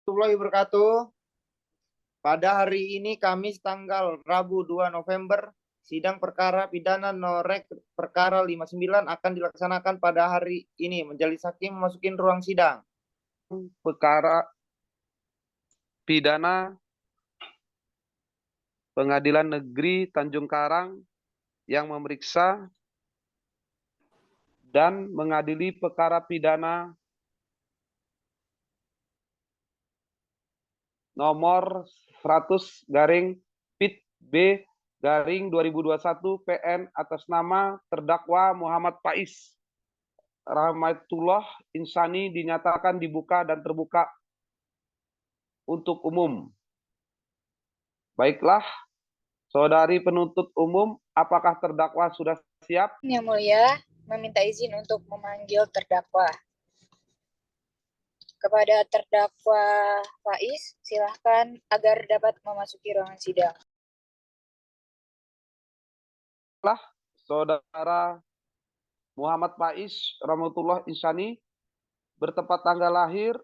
Warahmatullahi wabarakatuh. Pada hari ini Kamis tanggal Rabu 2 November, sidang perkara pidana Norek perkara 59 akan dilaksanakan pada hari ini. Majelis Hakim memasukin ruang sidang. Perkara pidana Pengadilan Negeri Tanjung Karang yang memeriksa dan mengadili perkara pidana nomor 100 garing PIT B garing 2021 PN atas nama terdakwa Muhammad Faiz Rahmatullah Insani dinyatakan dibuka dan terbuka untuk umum. Baiklah, saudari penuntut umum, apakah terdakwa sudah siap? Yang mulia, meminta izin untuk memanggil terdakwa. Kepada terdakwa Faiz, silahkan agar dapat memasuki ruangan sidang. Saudara Muhammad Faiz Rahmatullah Insani bertempat tanggal lahir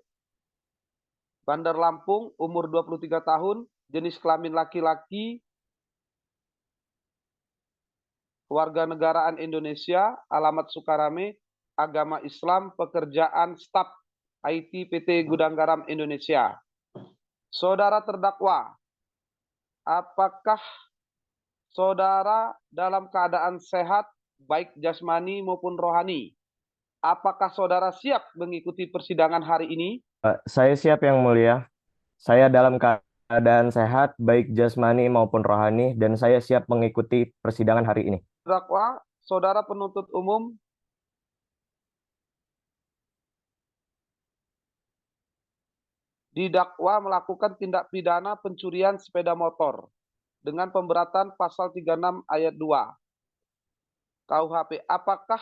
Bandar Lampung, umur 23 tahun, jenis kelamin laki-laki, warganegaraan Indonesia, alamat Sukarame, agama Islam, pekerjaan staf IT PT Gudang Garam Indonesia. Saudara terdakwa, apakah saudara dalam keadaan sehat, baik jasmani maupun rohani? Apakah saudara siap mengikuti persidangan hari ini? Saya siap, Yang Mulia. Saya dalam keadaan sehat, baik jasmani maupun rohani, dan saya siap mengikuti persidangan hari ini. Terdakwa, saudara penuntut umum, didakwa melakukan tindak pidana pencurian sepeda motor dengan pemberatan pasal 36 ayat 2 KUHP. Apakah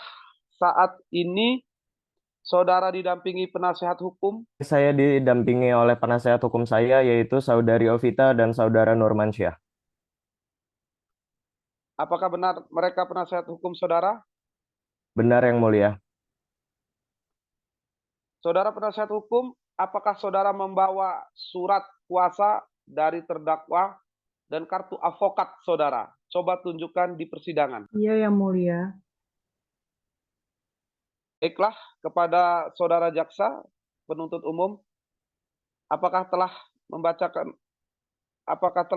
saat ini saudara didampingi penasihat hukum? Saya didampingi oleh penasehat hukum saya, yaitu Saudari Ovita dan Saudara Nurmansyah. Apakah benar mereka penasihat hukum saudara? Benar, Yang Mulia. Saudara penasihat hukum, apakah saudara membawa surat kuasa dari terdakwa dan kartu avokat saudara? Coba tunjukkan di persidangan. Iya, Yang Mulia. Baiklah, kepada saudara jaksa penuntut umum, apakah telah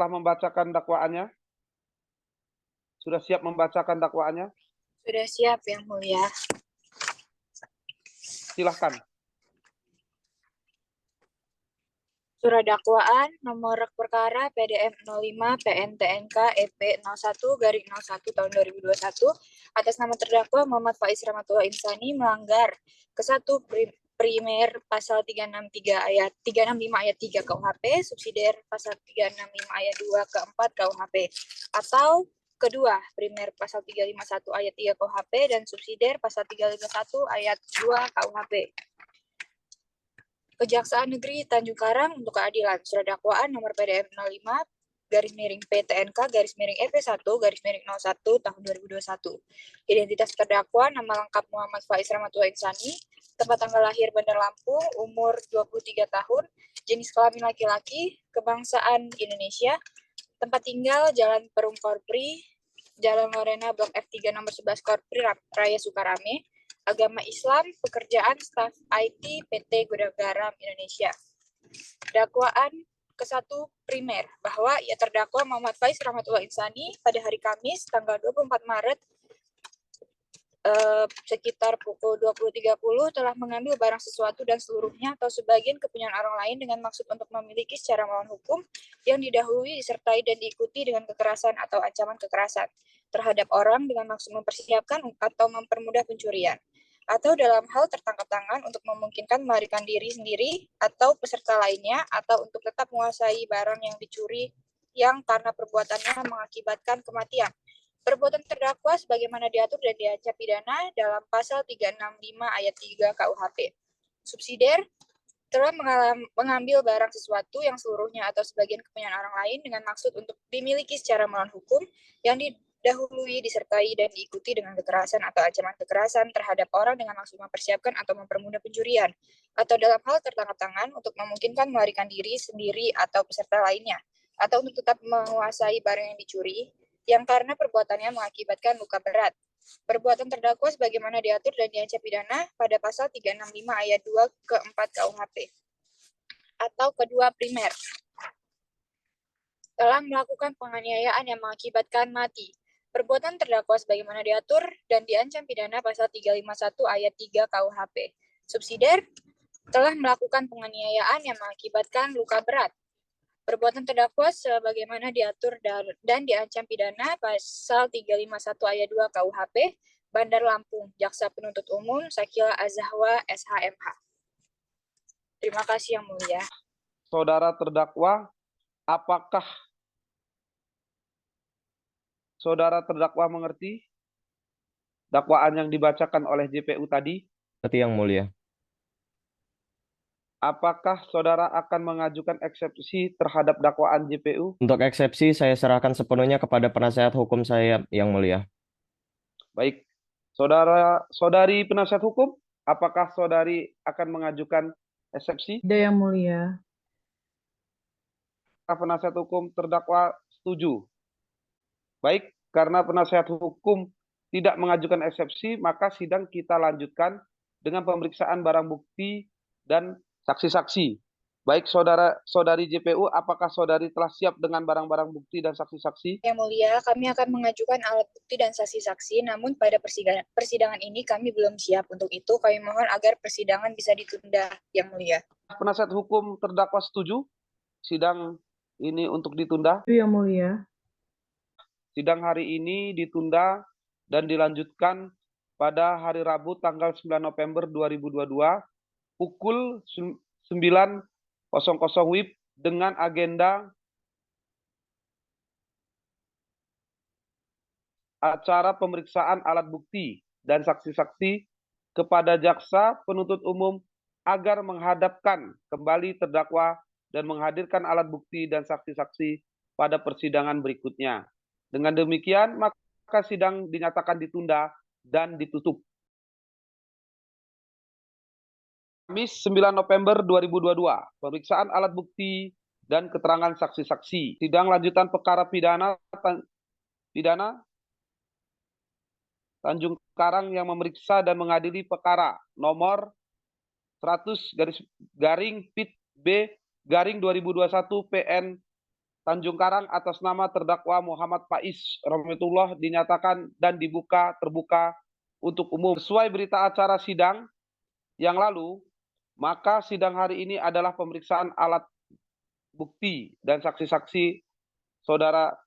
membacakan dakwaannya? Sudah siap membacakan dakwaannya? Sudah siap, Yang Mulia. Silahkan. Surat dakwaan nomor perkara PDM 05 PNTNK EP 01/01 tahun 2021 atas nama terdakwa Muhammad Faiz Rahmatullah Insani melanggar ke-1 primer pasal 365 ayat 3 KUHP, subsidiar pasal 365 ayat 2 ke-4 KUHP, atau kedua primer pasal 351 ayat 3 KUHP dan subsidiar pasal 351 ayat 2 KUHP. Kejaksaan Negeri Tanjung Karang untuk keadilan. Surat dakwaan nomor PDM 05 PTNK EP1/01 tahun 2021. Identitas terdakwa, nama lengkap Muhammad Faiz Rahmatullah Insani, tempat tanggal lahir Bandar Lampung, umur 23 tahun, jenis kelamin laki-laki, kebangsaan Indonesia, tempat tinggal Jalan Perum Korpri, Jalan Lorena Blok F3 nomor 11 Korpri Raya Sukarame, agama Islam, pekerjaan staf IT PT Gudang Garam Indonesia. Dakwaan ke-1 primer bahwa ia terdakwa Muhammad Faiz Rahmatullah Insani pada hari Kamis tanggal 24 Maret sekitar pukul 20.30 telah mengambil barang sesuatu dan seluruhnya atau sebagian kepunyaan orang lain dengan maksud untuk memiliki secara melawan hukum yang didahului, disertai dan diikuti dengan kekerasan atau ancaman kekerasan terhadap orang dengan maksud mempersiapkan atau mempermudah pencurian, atau dalam hal tertangkap tangan untuk memungkinkan melarikan diri sendiri atau peserta lainnya, atau untuk tetap menguasai barang yang dicuri yang karena perbuatannya mengakibatkan kematian. Perbuatan terdakwa sebagaimana diatur dan diancam pidana dalam pasal 365 ayat 3 KUHP. Subsidiar telah mengambil barang sesuatu yang seluruhnya atau sebagian kepunyaan orang lain dengan maksud untuk dimiliki secara melawan hukum yang didahului, disertai dan diikuti dengan kekerasan atau ancaman kekerasan terhadap orang dengan maksud mempersiapkan atau mempermudah pencurian, atau dalam hal tertangkap tangan untuk memungkinkan melarikan diri sendiri atau peserta lainnya, atau untuk tetap menguasai barang yang dicuri, yang karena perbuatannya mengakibatkan luka berat. Perbuatan terdakwa sebagaimana diatur dan diancam pidana pada pasal 365 ayat 2 ke 4 KUHP. Atau kedua primer, telah melakukan penganiayaan yang mengakibatkan mati. Perbuatan terdakwa sebagaimana diatur dan diancam pidana pasal 351 ayat 3 KUHP. Subsidiar, telah melakukan penganiayaan yang mengakibatkan luka berat. Perbuatan terdakwa sebagaimana diatur dan diancam pidana pasal 351 ayat 2 KUHP, Bandar Lampung, Jaksa Penuntut Umum, Sakila Azahwa, SHMH. Terima kasih Yang Mulia. Saudara terdakwa, apakah saudara terdakwa mengerti dakwaan yang dibacakan oleh JPU tadi? Seperti Yang Mulia. Apakah saudara akan mengajukan eksepsi terhadap dakwaan JPU? Untuk eksepsi, saya serahkan sepenuhnya kepada penasihat hukum saya, Yang Mulia. Baik. Saudari penasihat hukum, apakah saudari akan mengajukan eksepsi? Tidak, Yang Mulia. Penasihat hukum terdakwa setuju. Baik, karena penasihat hukum tidak mengajukan eksepsi, maka sidang kita lanjutkan dengan pemeriksaan barang bukti dan saksi-saksi. Baik, saudari JPU, apakah saudari telah siap dengan barang-barang bukti dan saksi-saksi? Yang Mulia, kami akan mengajukan alat bukti dan saksi-saksi, namun pada persidangan ini kami belum siap. Untuk itu, kami mohon agar persidangan bisa ditunda, Yang Mulia. Penasihat hukum terdakwa setuju sidang ini untuk ditunda? Itu, Yang Mulia. Sidang hari ini ditunda dan dilanjutkan pada hari Rabu tanggal 9 November 2022 pukul 9.00 WIB dengan agenda acara pemeriksaan alat bukti dan saksi-saksi kepada jaksa penuntut umum agar menghadapkan kembali terdakwa dan menghadirkan alat bukti dan saksi-saksi pada persidangan berikutnya. Dengan demikian, maka sidang dinyatakan ditunda dan ditutup. Kamis 9 November 2022, pemeriksaan alat bukti dan keterangan saksi-saksi. Sidang lanjutan perkara pidana Tanjung Karang yang memeriksa dan mengadili perkara nomor 100/PIT-B/2021 PN Tanjung Karang atas nama terdakwa Muhammad Faiz Rahmatullah dinyatakan dan terbuka untuk umum. Sesuai berita acara sidang yang lalu, maka sidang hari ini adalah pemeriksaan alat bukti dan saksi-saksi Saudara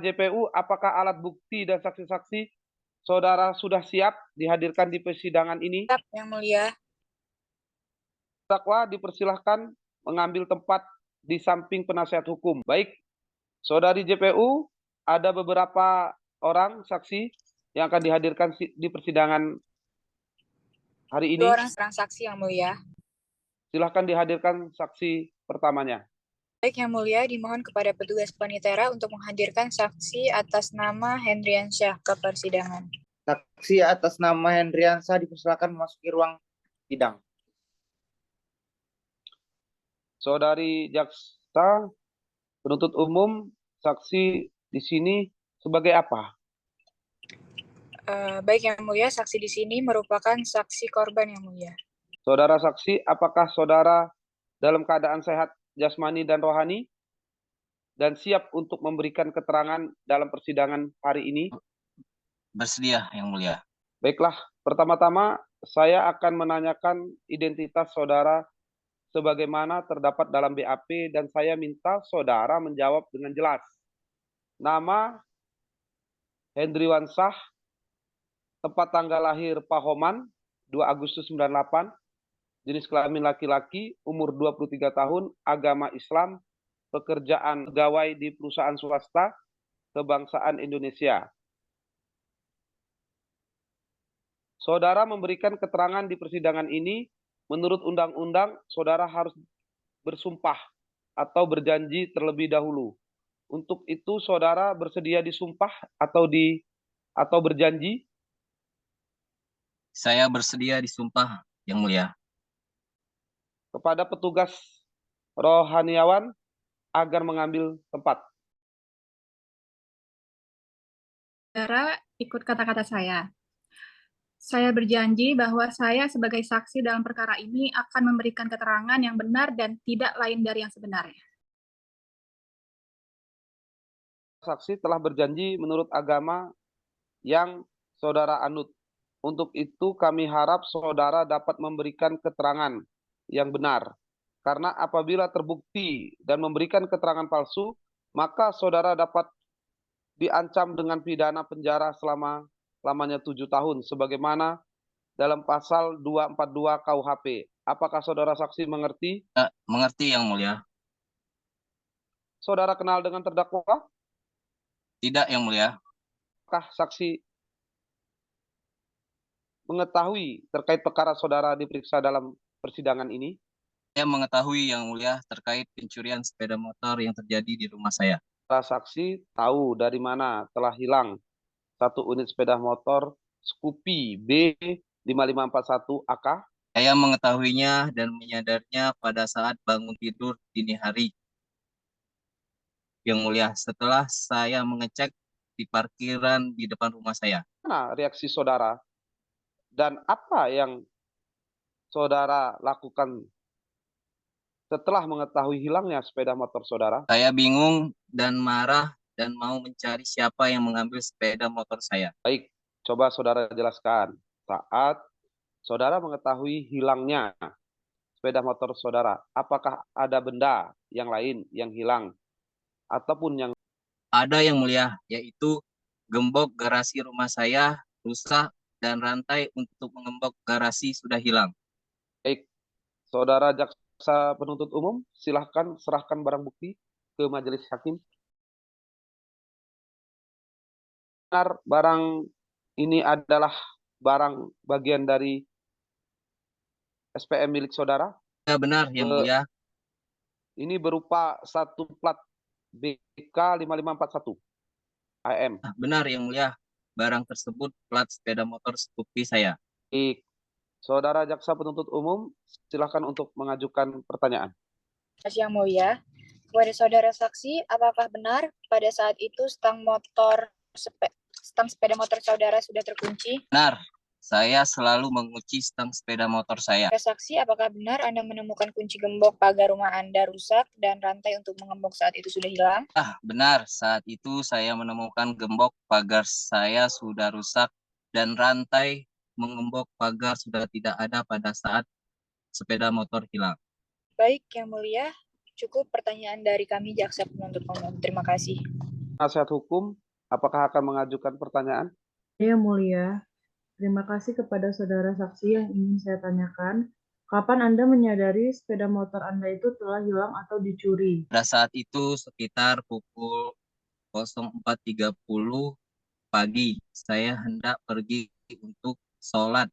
JPU, apakah alat bukti dan saksi-saksi saudara sudah siap dihadirkan di persidangan ini? Siap, Yang Mulia. Terdakwa dipersilahkan mengambil tempat di samping penasihat hukum. Baik, saudari JPU, ada beberapa orang saksi yang akan dihadirkan di persidangan hari ini. 2 orang saksi, Yang Mulia. Silahkan dihadirkan saksi pertamanya. Baik, Yang Mulia, dimohon kepada petugas Panitera untuk menghadirkan saksi atas nama Hendriansyah ke persidangan. Saksi atas nama Hendriansyah dipersilakan memasuki ruang sidang. Saudari jaksa penuntut umum, saksi di sini sebagai apa? Baik, Yang Mulia, saksi di sini merupakan saksi korban, Yang Mulia. Saudara saksi, apakah saudara dalam keadaan sehat jasmani dan rohani dan siap untuk memberikan keterangan dalam persidangan hari ini? Bersedia, Yang Mulia. Baiklah, pertama-tama saya akan menanyakan identitas saudara sebagaimana terdapat dalam BAP dan saya minta saudara menjawab dengan jelas. Nama Hendriansyah, tempat tanggal lahir Pahoman 2 Agustus 98, jenis kelamin laki-laki, umur 23 tahun, agama Islam, pekerjaan pegawai di perusahaan swasta, kebangsaan Indonesia. Saudara memberikan keterangan di persidangan ini, menurut undang-undang, saudara harus bersumpah atau berjanji terlebih dahulu. Untuk itu, saudara bersedia disumpah atau berjanji? Saya bersedia disumpah, Yang Mulia. Kepada petugas rohaniawan agar mengambil tempat. Saudara, ikut kata-kata saya. Saya berjanji bahwa saya sebagai saksi dalam perkara ini akan memberikan keterangan yang benar dan tidak lain dari yang sebenarnya. Saksi telah berjanji menurut agama yang saudara anut. Untuk itu kami harap saudara dapat memberikan keterangan yang benar. Karena apabila terbukti dan memberikan keterangan palsu, maka saudara dapat diancam dengan pidana penjara lamanya 7 tahun sebagaimana dalam pasal 242 KUHP. Apakah saudara saksi mengerti? Mengerti, Yang Mulia. Saudara kenal dengan terdakwa? Tidak, Yang Mulia. Apakah saksi mengetahui terkait perkara saudara diperiksa dalam persidangan ini? Saya mengetahui, Yang Mulia, terkait pencurian sepeda motor yang terjadi di rumah saya. Saudara saksi tahu dari mana telah hilang 1 unit sepeda motor Scoopy B5541 AK? Saya mengetahuinya dan menyadarinya pada saat bangun tidur dini hari, Yang Mulia, setelah saya mengecek di parkiran di depan rumah saya. Mana reaksi saudara? Dan apa yang saudara lakukan setelah mengetahui hilangnya sepeda motor saudara? Saya bingung dan marah dan mau mencari siapa yang mengambil sepeda motor saya. Baik, coba saudara jelaskan. Saat saudara mengetahui hilangnya sepeda motor saudara, apakah ada benda yang lain yang hilang? Ataupun yang Ada, Yang Mulia, yaitu gembok garasi rumah saya rusak dan rantai untuk mengembok garasi sudah hilang. baik, saudara jaksa penuntut umum, silahkan serahkan barang bukti ke majelis hakim. Benar, barang ini adalah barang bagian dari SPM milik saudara. Ya, benar, Yang Mulia. Ini berupa satu plat BK 5541 AM. Benar, Yang Mulia. Barang tersebut plat sepeda motor Scoopy saya. Baik, saudara jaksa penuntut umum, silakan untuk mengajukan pertanyaan. Yang Mulia, kepada saudara saksi, apakah benar pada saat itu stang sepeda motor saudara sudah terkunci? Benar, saya selalu mengunci stang sepeda motor saya. Saudara saksi, apakah benar Anda menemukan kunci gembok pagar rumah Anda rusak dan rantai untuk mengembok saat itu sudah hilang? Benar, saat itu saya menemukan gembok pagar saya sudah rusak dan rantai mengembok pagar sudah tidak ada pada saat sepeda motor hilang. Baik, Yang Mulia, cukup pertanyaan dari kami jaksa penuntut umum. Terima kasih. Nasihat hukum, apakah akan mengajukan pertanyaan? Yang Mulia, terima kasih kepada saudara saksi yang ingin saya tanyakan. Kapan Anda menyadari sepeda motor Anda itu telah hilang atau dicuri? Pada saat itu sekitar pukul 04.30 pagi, saya hendak pergi untuk sholat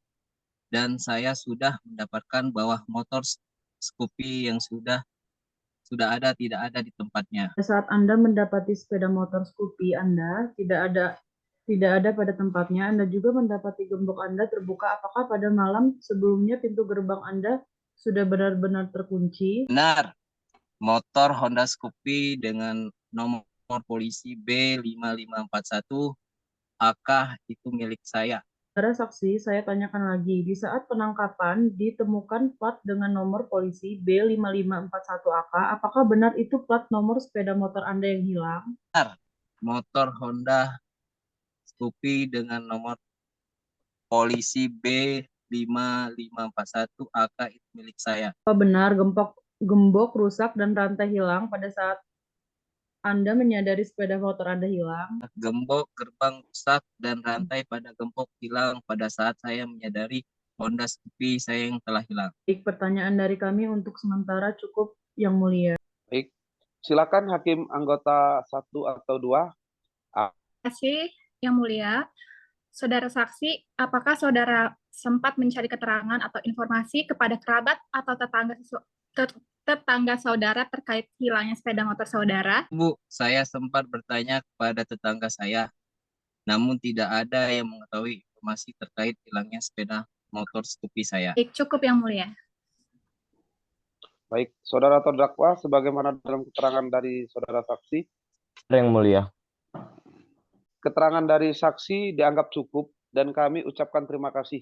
dan saya sudah mendapatkan bahwa motor Scoopy yang sudah tidak ada di tempatnya. Pada saat Anda mendapati sepeda motor Scoopy Anda tidak ada pada tempatnya, Anda juga mendapati gembok Anda terbuka. Apakah pada malam sebelumnya pintu gerbang Anda sudah benar-benar terkunci? Benar, motor Honda Scoopy dengan nomor polisi B5541 AK itu milik saya. Saudara saksi, saya tanyakan lagi. Di saat penangkapan ditemukan plat dengan nomor polisi B5541AK, apakah benar itu plat nomor sepeda motor Anda yang hilang? Benar, motor Honda Scoopy dengan nomor polisi B5541 AK itu milik saya. Apa benar gembok rusak dan rantai hilang pada saat Anda menyadari sepeda motor Anda hilang? Gembok gerbang rusak dan rantai pada gembok hilang pada saat saya menyadari Honda Scoopy saya yang telah hilang. Baik, pertanyaan dari kami untuk sementara cukup, Yang Mulia. Baik, silakan hakim anggota 1 atau 2. Terima kasih, Yang Mulia. Saudara saksi, apakah saudara sempat mencari keterangan atau informasi kepada kerabat atau tetangga saudara terkait hilangnya sepeda motor saudara? Bu, saya sempat bertanya kepada tetangga saya, namun tidak ada yang mengetahui informasi terkait hilangnya sepeda motor Scoopy saya. Baik, cukup Yang Mulia. Baik, saudara terdakwa, sebagaimana dalam keterangan dari saudara saksi, Yang Mulia. keterangan dari saksi dianggap cukup dan kami ucapkan terima kasih.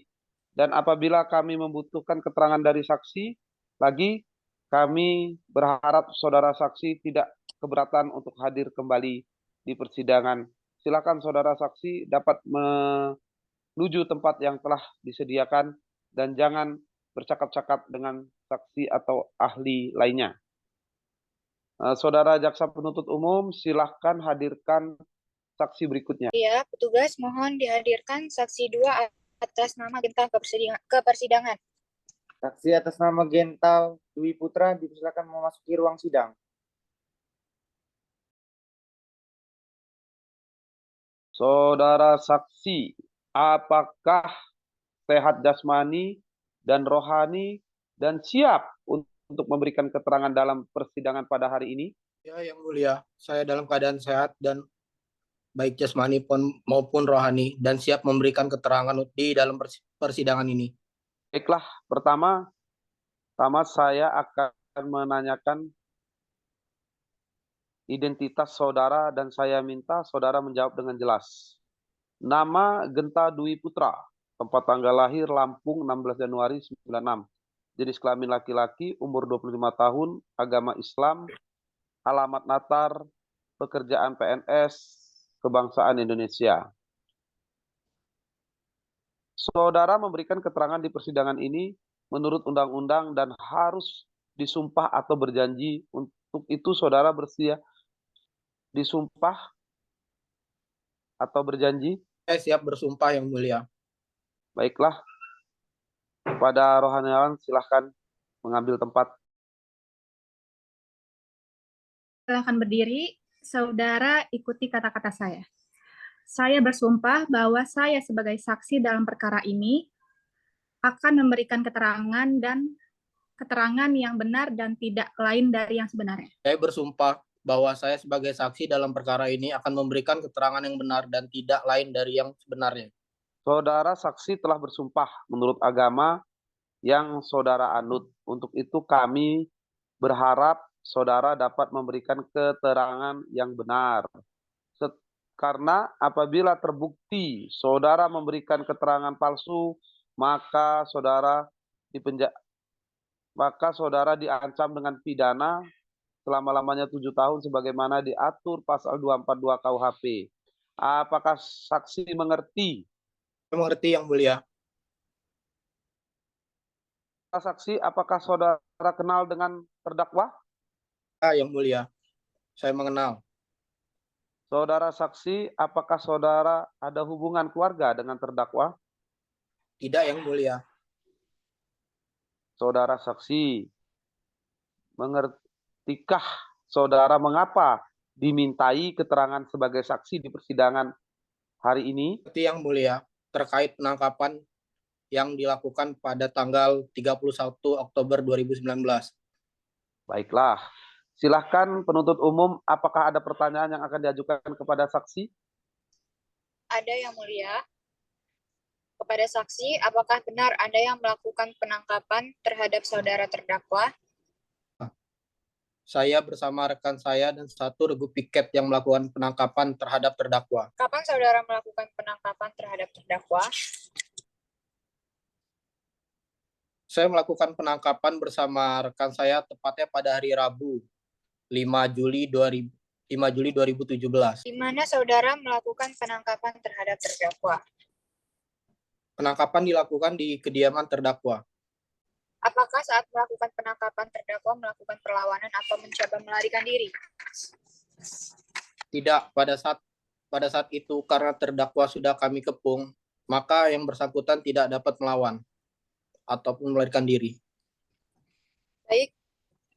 Dan apabila kami membutuhkan keterangan dari saksi lagi, kami berharap saudara saksi tidak keberatan untuk hadir kembali di persidangan. Silakan saudara saksi dapat menuju tempat yang telah disediakan dan jangan bercakap-cakap dengan saksi atau ahli lainnya. Saudara jaksa penuntut umum, silahkan hadirkan saksi berikutnya. Ya, petugas mohon dihadirkan saksi 2 atas nama Genta ke persidangan. Saksi atas nama Genta Dwi Putra dipersilakan memasuki ruang sidang. Saudara saksi, apakah sehat jasmani dan rohani dan siap untuk memberikan keterangan dalam persidangan pada hari ini? Ya, Yang Mulia, saya dalam keadaan sehat dan baik jasmani maupun rohani dan siap memberikan keterangan di dalam persidangan ini. Baiklah, pertama saya akan menanyakan identitas saudara dan saya minta saudara menjawab dengan jelas. Nama Genta Dwi Putra, tempat tanggal lahir Lampung 16 Januari 96. Jenis kelamin laki-laki, umur 25 tahun, agama Islam, alamat Natar, pekerjaan PNS, kebangsaan Indonesia. Saudara memberikan keterangan di persidangan ini menurut undang-undang dan harus disumpah atau berjanji. Untuk itu saudara bersedia disumpah atau berjanji? Saya siap bersumpah, Yang Mulia. Baiklah. Kepada rohaniawan silahkan mengambil tempat. Silahkan berdiri. Saudara ikuti kata-kata saya. Saya bersumpah bahwa saya sebagai saksi dalam perkara ini akan memberikan keterangan yang benar dan tidak lain dari yang sebenarnya. Saya bersumpah bahwa saya sebagai saksi dalam perkara ini akan memberikan keterangan yang benar dan tidak lain dari yang sebenarnya. Saudara saksi telah bersumpah menurut agama yang saudara anut. Untuk itu kami berharap saudara dapat memberikan keterangan yang benar. Karena apabila terbukti saudara memberikan keterangan palsu, maka saudara diancam dengan pidana selama-lamanya 7 tahun sebagaimana diatur pasal 242 KUHP. Apakah saksi mengerti? Saya mengerti, Yang Mulia. Saksi, apakah saudara kenal dengan terdakwa? Ya, Yang Mulia. Saya mengenal. Saudara saksi, apakah saudara ada hubungan keluarga dengan terdakwa? Tidak, Yang Mulia. Saudara saksi, mengertikah saudara mengapa dimintai keterangan sebagai saksi di persidangan hari ini? Seperti Yang Mulia, terkait penangkapan yang dilakukan pada tanggal 31 Oktober 2019. Baiklah. Silahkan penuntut umum, apakah ada pertanyaan yang akan diajukan kepada saksi? Ada, Yang Mulia. Kepada saksi, apakah benar Anda yang melakukan penangkapan terhadap saudara terdakwa? Saya bersama rekan saya dan satu regu piket yang melakukan penangkapan terhadap terdakwa. Kapan saudara melakukan penangkapan terhadap terdakwa? Saya melakukan penangkapan bersama rekan saya tepatnya pada hari Rabu, 5 Juli 2017. Di mana saudara melakukan penangkapan terhadap terdakwa? Penangkapan dilakukan di kediaman terdakwa. Apakah saat melakukan penangkapan terdakwa melakukan perlawanan atau mencoba melarikan diri? Tidak, pada saat itu karena terdakwa sudah kami kepung, maka yang bersangkutan tidak dapat melawan ataupun melarikan diri. Baik,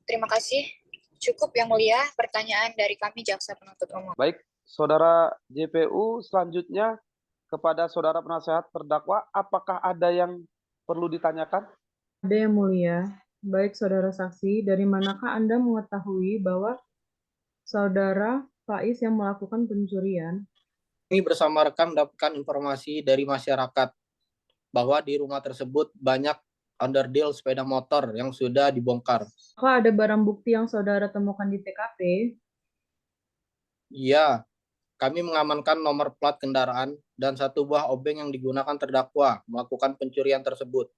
terima kasih. Cukup Yang Mulia pertanyaan dari kami jaksa penuntut umum. Baik, saudara JPU, selanjutnya kepada saudara penasehat terdakwa, apakah ada yang perlu ditanyakan? Ada Yang Mulia. Baik saudara saksi, dari manakah Anda mengetahui bahwa saudara Faiz yang melakukan pencurian? Kami bersama rekan mendapatkan informasi dari masyarakat bahwa di rumah tersebut banyak onderdil sepeda motor yang sudah dibongkar. Apakah ada barang bukti yang saudara temukan di TKP? Iya, kami mengamankan nomor plat kendaraan dan satu buah obeng yang digunakan terdakwa melakukan pencurian tersebut.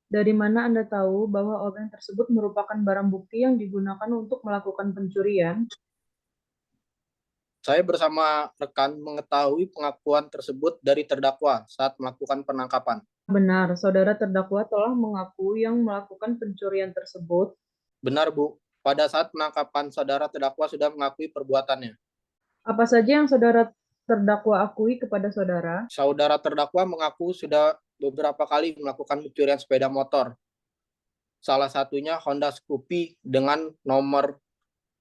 Dari mana Anda tahu bahwa obeng tersebut merupakan barang bukti yang digunakan untuk melakukan pencurian? Saya bersama rekan mengetahui pengakuan tersebut dari terdakwa saat melakukan penangkapan. Benar, saudara terdakwa telah mengaku yang melakukan pencurian tersebut. Benar, Bu. Pada saat penangkapan, saudara terdakwa sudah mengakui perbuatannya. Apa saja yang saudara terdakwa akui kepada saudara? Saudara terdakwa mengaku sudah beberapa kali melakukan pencurian sepeda motor. Salah satunya Honda Scoopy dengan nomor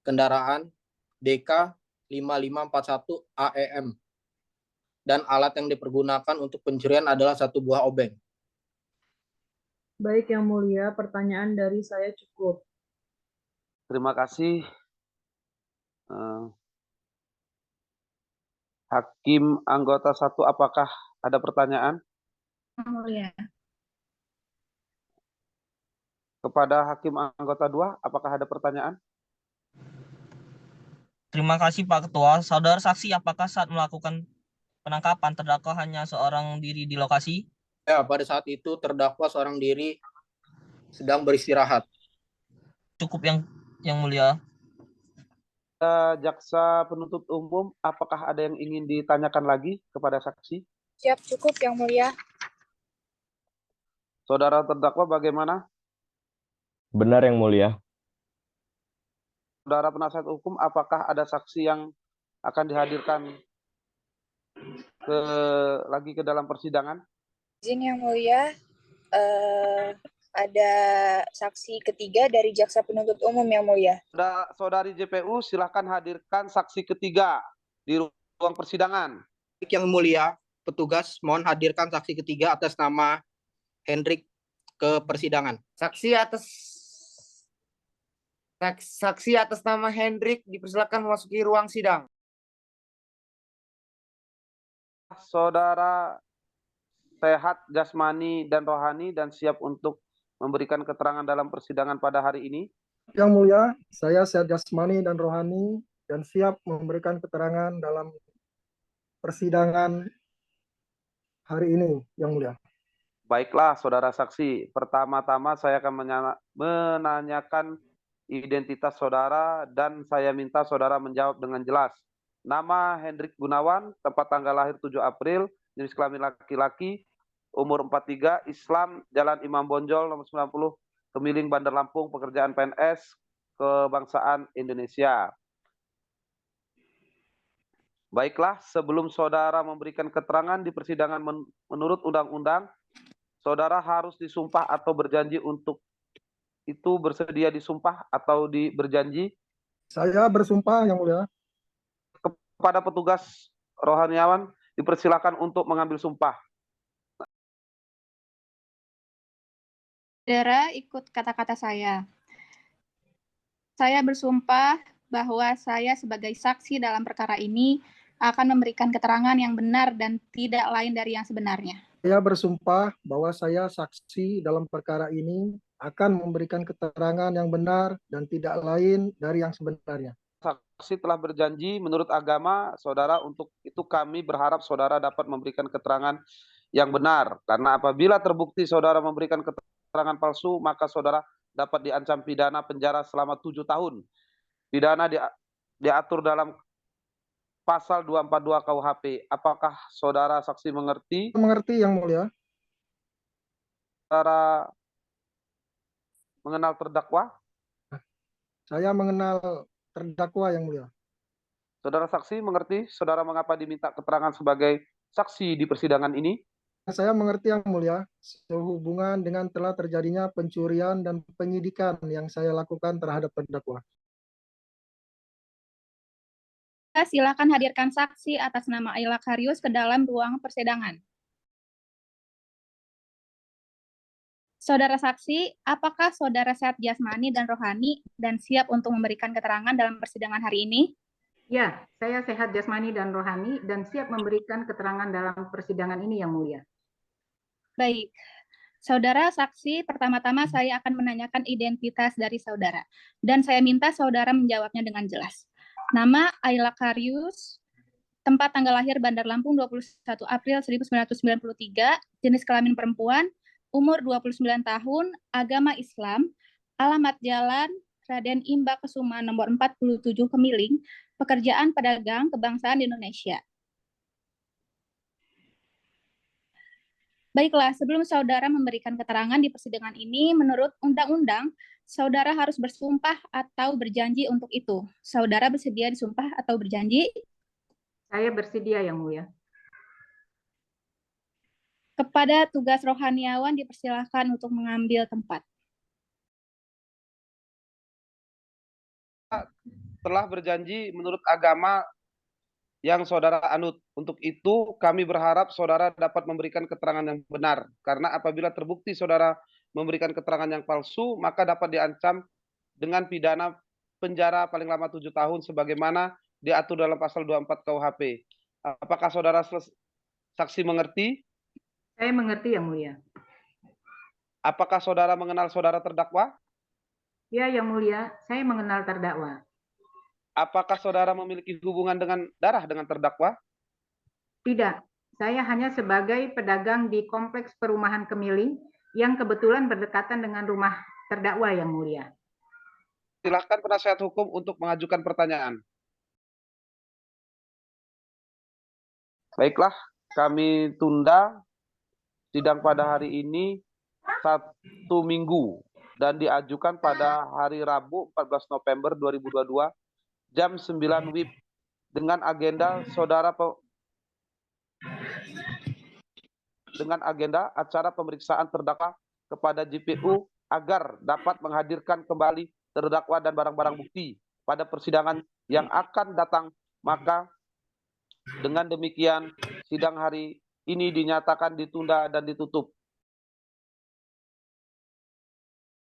kendaraan DK 5541 AEM. Dan alat yang dipergunakan untuk pencurian adalah satu buah obeng. Baik, Yang Mulia, pertanyaan dari saya cukup. Terima kasih. Hakim anggota 1, apakah ada pertanyaan? Yang Mulia. Kepada Hakim anggota 2, apakah ada pertanyaan? Terima kasih Pak Ketua. Saudara saksi, apakah saat melakukan penangkapan terdakwa hanya seorang diri di lokasi? Ya, pada saat itu terdakwa seorang diri sedang beristirahat. Cukup yang mulia. Jaksa penuntut umum, apakah ada yang ingin ditanyakan lagi kepada saksi? Siap, cukup Yang Mulia. Saudara terdakwa bagaimana? Benar Yang Mulia. Saudara penasihat hukum, apakah ada saksi yang akan dihadirkan lagi ke dalam persidangan? Izin Yang Mulia, ada saksi ketiga dari jaksa penuntut umum Yang Mulia. Saudari JPU, silahkan hadirkan saksi ketiga di ruang persidangan. Yang Mulia, petugas mohon hadirkan saksi ketiga atas nama Hendrik ke persidangan. Saksi atas nama Hendrik dipersilakan memasuki ruang sidang. Saudara sehat jasmani dan rohani dan siap untuk memberikan keterangan dalam persidangan pada hari ini? Yang Mulia, saya sehat jasmani dan rohani dan siap memberikan keterangan dalam persidangan hari ini, Yang Mulia. Baiklah, saudara saksi. Pertama-tama saya akan menanyakan identitas saudara dan saya minta saudara menjawab dengan jelas. Nama Hendrik Gunawan, tempat tanggal lahir 7 April, jenis kelamin laki-laki, umur 43, Islam, Jalan Imam Bonjol, nomor 90, Kemiling, Bandar Lampung, pekerjaan PNS, kebangsaan Indonesia. Baiklah, sebelum saudara memberikan keterangan di persidangan menurut undang-undang, saudara harus disumpah atau berjanji untuk itu, bersedia disumpah atau berjanji? Saya bersumpah, Yang Mulia. Kepada petugas rohaniawan, dipersilakan untuk mengambil sumpah. Saudara ikut kata-kata saya. Saya bersumpah bahwa saya sebagai saksi dalam perkara ini akan memberikan keterangan yang benar dan tidak lain dari yang sebenarnya. Saya bersumpah bahwa saya saksi dalam perkara ini akan memberikan keterangan yang benar dan tidak lain dari yang sebenarnya. Saksi telah berjanji menurut agama saudara, untuk itu kami berharap saudara dapat memberikan keterangan yang benar. Karena apabila terbukti saudara memberikan keterangan palsu, maka saudara dapat diancam pidana penjara selama 7 tahun. Pidana diatur dalam pasal 242 KUHP. Apakah saudara saksi mengerti? Mengerti, Yang Mulia. Saudara mengenal terdakwa? Saya mengenal terdakwa, Yang Mulia. Saudara saksi mengerti saudara mengapa diminta keterangan sebagai saksi di persidangan ini? Saya mengerti, Yang Mulia, sehubungan dengan telah terjadinya pencurian dan penyidikan yang saya lakukan terhadap terdakwa. Silakan hadirkan saksi atas nama Ayla Karius ke dalam ruang persidangan. Saudara saksi, apakah saudara sehat jasmani dan rohani dan siap untuk memberikan keterangan dalam persidangan hari ini? Ya, saya sehat jasmani dan rohani dan siap memberikan keterangan dalam persidangan ini, Yang Mulia. Baik. Saudara saksi, pertama-tama saya akan menanyakan identitas dari saudara. Dan saya minta saudara menjawabnya dengan jelas. Nama Ayla Karius, tempat tanggal lahir Bandar Lampung 21 April 1993, jenis kelamin perempuan, umur 29 tahun, agama Islam, alamat jalan Raden Imba Kesuma nomor 47 Kemiling, pekerjaan pedagang, kebangsaan Indonesia. Baiklah, sebelum saudara memberikan keterangan di persidangan ini, menurut undang-undang, saudara harus bersumpah atau berjanji untuk itu. Saudara bersedia disumpah atau berjanji? Saya bersedia, Yang Mulia. Kepada tugas rohaniawan dipersilahkan untuk mengambil tempat. Telah berjanji menurut agama yang saudara anut. Untuk itu, kami berharap saudara dapat memberikan keterangan yang benar. Karena apabila terbukti saudara memberikan keterangan yang palsu, maka dapat diancam dengan pidana penjara paling lama 7 tahun sebagaimana diatur dalam pasal 24 KUHP. Apakah saudara saksi mengerti? Saya mengerti, Yang Mulia. Apakah saudara mengenal saudara terdakwa? Ya, Yang Mulia, saya mengenal terdakwa. Apakah saudara memiliki hubungan dengan darah dengan terdakwa? Tidak, saya hanya sebagai pedagang di kompleks perumahan Kemiling yang kebetulan berdekatan dengan rumah terdakwa, Yang Mulia. Silakan penasihat hukum untuk mengajukan pertanyaan. Baiklah, kami tunda sidang pada hari ini 1 minggu dan diajukan pada hari Rabu 14 November 2022 jam 9 WIB dengan agenda acara pemeriksaan terdakwa kepada JPU agar dapat menghadirkan kembali terdakwa dan barang-barang bukti pada persidangan yang akan datang. Maka dengan demikian sidang hari ini dinyatakan ditunda dan ditutup.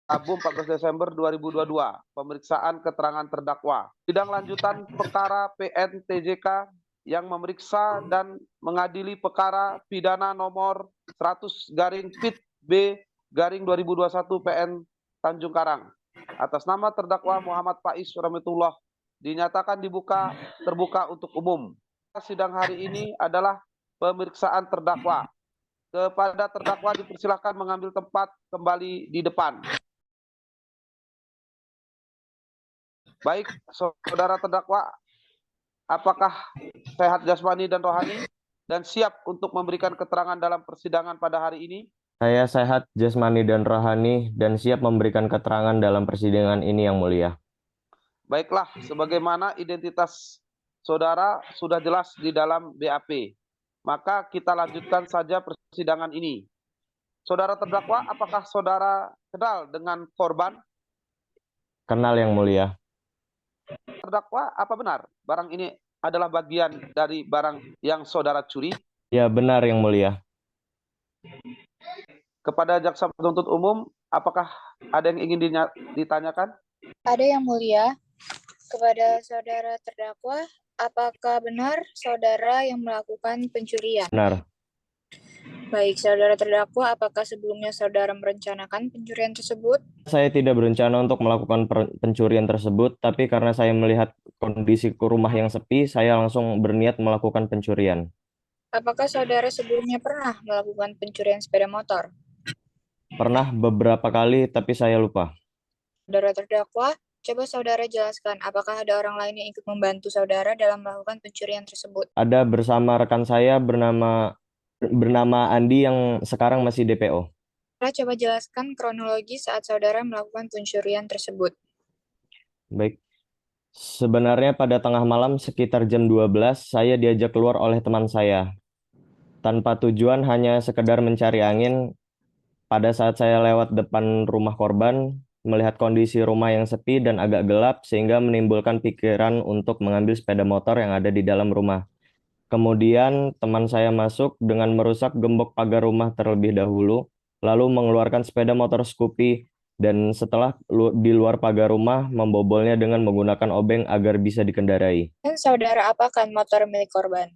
Rabu 14 Desember 2022, pemeriksaan keterangan terdakwa. Sidang lanjutan perkara PN TJK yang memeriksa dan mengadili perkara pidana nomor 100/PIT-B/2021 PN Tanjung Karang. Atas nama terdakwa Muhammad Faiz Rahmatullah dinyatakan terbuka untuk umum. Sidang hari ini adalah pemeriksaan terdakwa. Kepada terdakwa dipersilakan mengambil tempat kembali di depan. Baik, saudara terdakwa, apakah sehat jasmani dan rohani dan siap untuk memberikan keterangan dalam persidangan pada hari ini? Saya sehat jasmani dan rohani dan siap memberikan keterangan dalam persidangan ini, Yang Mulia. Baiklah, sebagaimana identitas saudara sudah jelas di dalam BAP, maka kita lanjutkan saja persidangan ini. Saudara terdakwa, apakah saudara kenal dengan korban? Kenal, Yang Mulia. Terdakwa, apa benar barang ini adalah bagian dari barang yang saudara curi? Ya, benar, Yang Mulia. Kepada jaksa penuntut umum, apakah ada yang ingin ditanyakan? Ada, Yang Mulia. Kepada saudara terdakwa, apakah benar saudara yang melakukan pencurian? Benar. Baik, saudara terdakwa, apakah sebelumnya saudara merencanakan pencurian tersebut? Saya tidak berencana untuk melakukan pencurian tersebut, tapi karena saya melihat kondisi rumah yang sepi, saya langsung berniat melakukan pencurian. Apakah saudara sebelumnya pernah melakukan pencurian sepeda motor? Pernah beberapa kali, tapi saya lupa. Saudara terdakwa, coba saudara jelaskan, apakah ada orang lain yang ikut membantu saudara dalam melakukan pencurian tersebut? Ada bersama rekan saya bernama Andi yang sekarang masih DPO. Coba jelaskan kronologi saat saudara melakukan pencurian tersebut. Baik. Sebenarnya pada tengah malam sekitar jam 12, saya diajak keluar oleh teman saya. Tanpa tujuan, hanya sekedar mencari angin. Pada saat saya lewat depan rumah korban, melihat kondisi rumah yang sepi dan agak gelap, sehingga menimbulkan pikiran untuk mengambil sepeda motor yang ada di dalam rumah. Kemudian teman saya masuk dengan merusak gembok pagar rumah terlebih dahulu, lalu mengeluarkan sepeda motor Scoopy, dan setelah di luar pagar rumah, membobolnya dengan menggunakan obeng agar bisa dikendarai. Dan saudara apakan motor milik korban?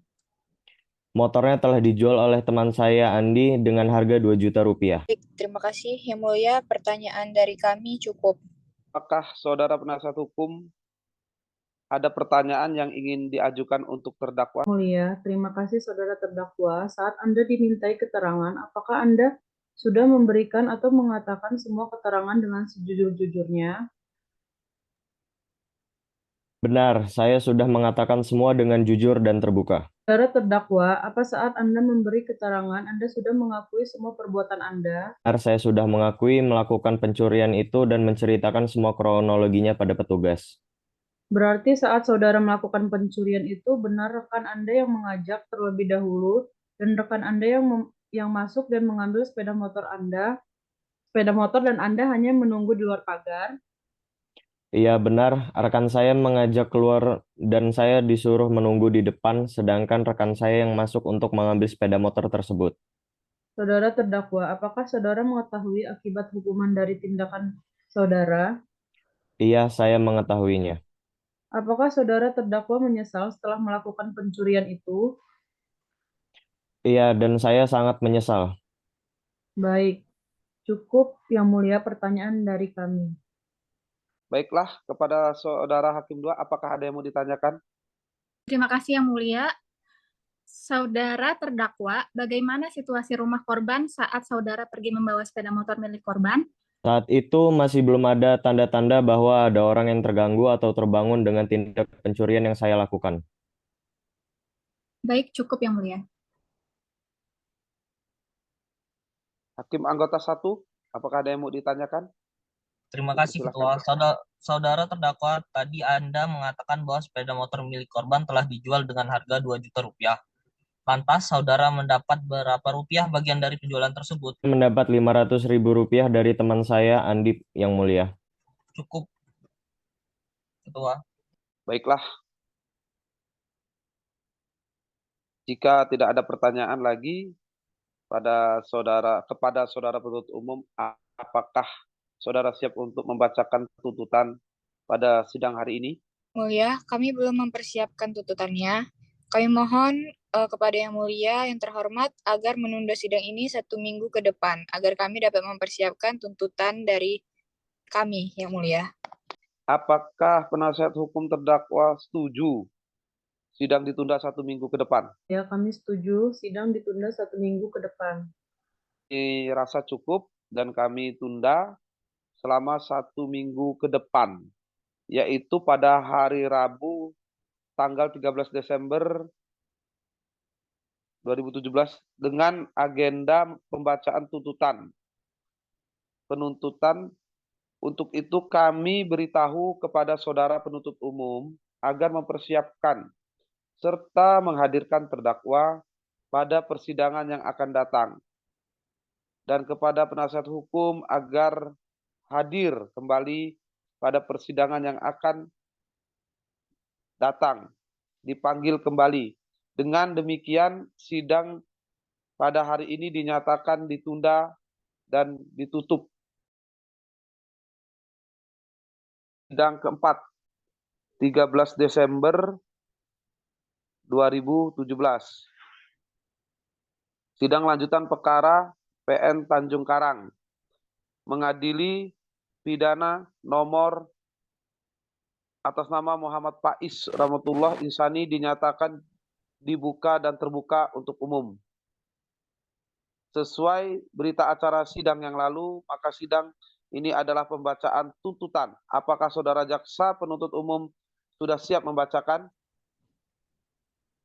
Motornya telah dijual oleh teman saya Andi dengan harga 2 juta rupiah. Baik, terima kasih Yang Mulia. Pertanyaan dari kami cukup. Apakah saudara penasihat hukum ada pertanyaan yang ingin diajukan untuk terdakwa? Mulia, terima kasih saudara terdakwa. Saat Anda dimintai keterangan, apakah Anda sudah memberikan atau mengatakan semua keterangan dengan sejujur-jujurnya? Benar, saya sudah mengatakan semua dengan jujur dan terbuka. Saudara terdakwa, apa saat Anda memberi keterangan, Anda sudah mengakui semua perbuatan Anda? Benar, saya sudah mengakui melakukan pencurian itu dan menceritakan semua kronologinya pada petugas. Berarti saat saudara melakukan pencurian itu, benar rekan Anda yang mengajak terlebih dahulu, dan rekan Anda yang masuk dan mengambil sepeda motor dan Anda hanya menunggu di luar pagar? Iya benar, rekan saya mengajak keluar dan saya disuruh menunggu di depan, sedangkan rekan saya yang masuk untuk mengambil sepeda motor tersebut. Saudara terdakwa, apakah saudara mengetahui akibat hukuman dari tindakan saudara? Iya, saya mengetahuinya. Apakah saudara terdakwa menyesal setelah melakukan pencurian itu? Iya, dan saya sangat menyesal. Baik, cukup Yang Mulia pertanyaan dari kami. Baiklah, kepada saudara Hakim 2, apakah ada yang mau ditanyakan? Terima kasih Yang Mulia. Saudara terdakwa, bagaimana situasi rumah korban saat saudara pergi membawa sepeda motor milik korban? Saat itu masih belum ada tanda-tanda bahwa ada orang yang terganggu atau terbangun dengan tindak pencurian yang saya lakukan. Baik, cukup Yang Mulia. Hakim anggota 1, apakah ada yang mau ditanyakan? Terima kasih Ketua. Saudara terdakwa, tadi Anda mengatakan bahwa sepeda motor milik korban telah dijual dengan harga 2 juta rupiah. Lantas saudara mendapat berapa rupiah bagian dari penjualan tersebut? Mendapat 500.000 rupiah dari teman saya, Andi, Yang Mulia. Cukup, Ketua. Baiklah. Jika tidak ada pertanyaan lagi kepada saudara penuntut umum, apakah saudara siap untuk membacakan tuntutan pada sidang hari ini? Mulia, kami belum mempersiapkan tuntutannya. Kami mohon kepada Yang Mulia yang terhormat agar menunda sidang ini 1 minggu ke depan, agar kami dapat mempersiapkan tuntutan dari kami, Yang Mulia. Apakah penasihat hukum terdakwa setuju sidang ditunda 1 minggu ke depan? Ya, kami setuju sidang ditunda 1 minggu ke depan. Ini rasa cukup dan kami tunda selama 1 minggu ke depan, yaitu pada hari Rabu tanggal 13 Desember 2017 dengan agenda pembacaan tuntutan. Penuntutan, untuk itu kami beritahu kepada saudara penuntut umum agar mempersiapkan serta menghadirkan terdakwa pada persidangan yang akan datang. Dan kepada penasihat hukum agar hadir kembali pada persidangan yang akan datang, dipanggil kembali. Dengan demikian, sidang pada hari ini dinyatakan ditunda dan ditutup. Sidang keempat, 13 Desember 2017. Sidang lanjutan perkara PN Tanjung Karang mengadili pidana nomor atas nama Muhammad Faiz Rahmatullah Insani dinyatakan dibuka dan terbuka untuk umum. Sesuai berita acara sidang yang lalu, maka sidang ini adalah pembacaan tuntutan. Apakah saudara jaksa penuntut umum sudah siap membacakan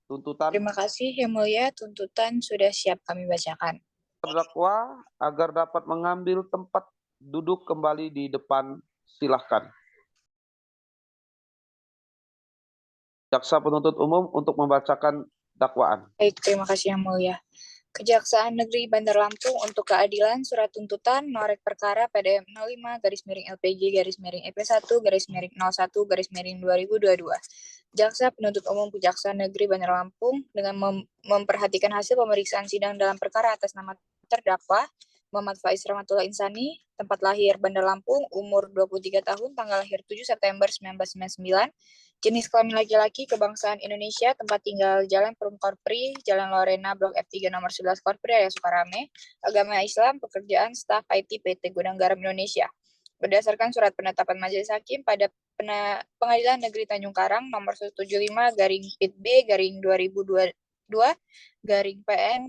tuntutan? Terima kasih Yang Mulia, tuntutan sudah siap kami bacakan. Terdakwa agar dapat mengambil tempat duduk kembali di depan, silahkan. Jaksa penuntut umum untuk membacakan dakwaan. Baik, terima kasih Yang Mulia. Kejaksaan Negeri Bandar Lampung untuk keadilan surat tuntutan norek perkara PDM 05-LPG-EP1-01-2022. Jaksa penuntut umum Kejaksaan Negeri Bandar Lampung dengan memperhatikan hasil pemeriksaan sidang dalam perkara atas nama terdakwa Muhammad Faiz Rahmatullah Insani, tempat lahir Bandar Lampung, umur 23 tahun, tanggal lahir 7 September 1999, jenis kelamin laki-laki, kebangsaan Indonesia, tempat tinggal Jalan Perum Korpri, Jalan Lorena, Blok F3 nomor 11 Korpri, Raya Sukarame, agama Islam, pekerjaan staf IT PT Gudang Garam Indonesia. Berdasarkan surat penetapan Majelis Hakim pada Pengadilan Negeri Tanjung Karang nomor 175 garing Pit B garing 2022 garing PN